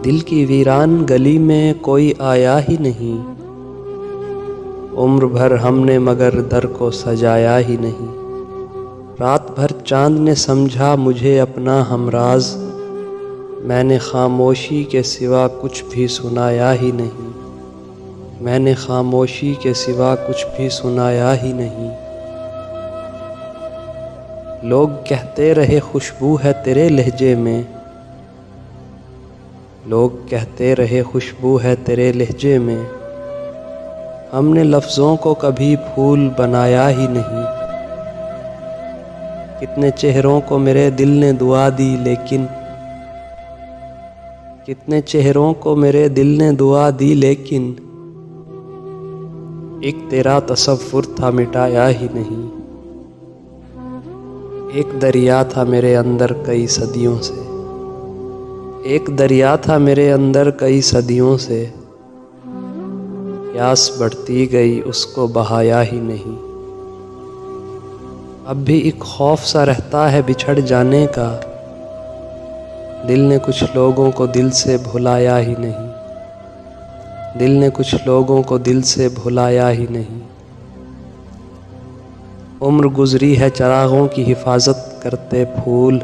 दिल की वीरान गली में कोई आया ही नहीं। उम्र भर हमने मगर दर को सजाया ही नहीं। रात भर चांद ने समझा मुझे अपना हमराज, मैंने खामोशी के सिवा कुछ भी सुनाया ही नहीं। मैंने खामोशी के सिवा कुछ भी सुनाया ही नहीं। लोग कहते रहे खुशबू है तेरे लहजे में, लोग कहते रहे खुशबू है तेरे लहजे में। हमने लफ्ज़ों को कभी फूल बनाया ही नहीं। कितने चेहरों को मेरे दिल ने दुआ दी लेकिन, कितने चेहरों को मेरे दिल ने दुआ दी लेकिन एक तेरा तसव्वुर था मिटाया ही नहीं। एक दरिया था मेरे अंदर कई सदियों से, एक दरिया था मेरे अंदर कई सदियों से। प्यास बढ़ती गई उसको बहाया ही नहीं। अब भी एक खौफ सा रहता है बिछड़ जाने का, दिल ने कुछ लोगों को दिल से भुलाया ही नहीं। दिल ने कुछ लोगों को दिल से भुलाया ही नहीं। उम्र गुजरी है चरागों की हिफाजत करते फूल,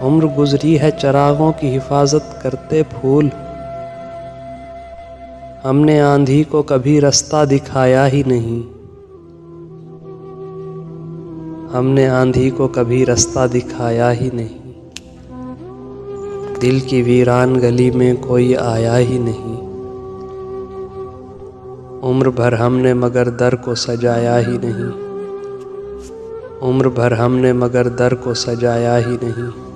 उम्र गुजरी है चरागों की हिफाजत करते फूल। हमने आंधी को कभी रास्ता दिखाया ही नहीं। हमने आंधी को कभी रास्ता दिखाया ही नहीं। दिल की वीरान गली में कोई आया ही नहीं। उम्र भर हमने मगर दर को सजाया ही नहीं। उम्र भर हमने मगर दर को सजाया ही नहीं।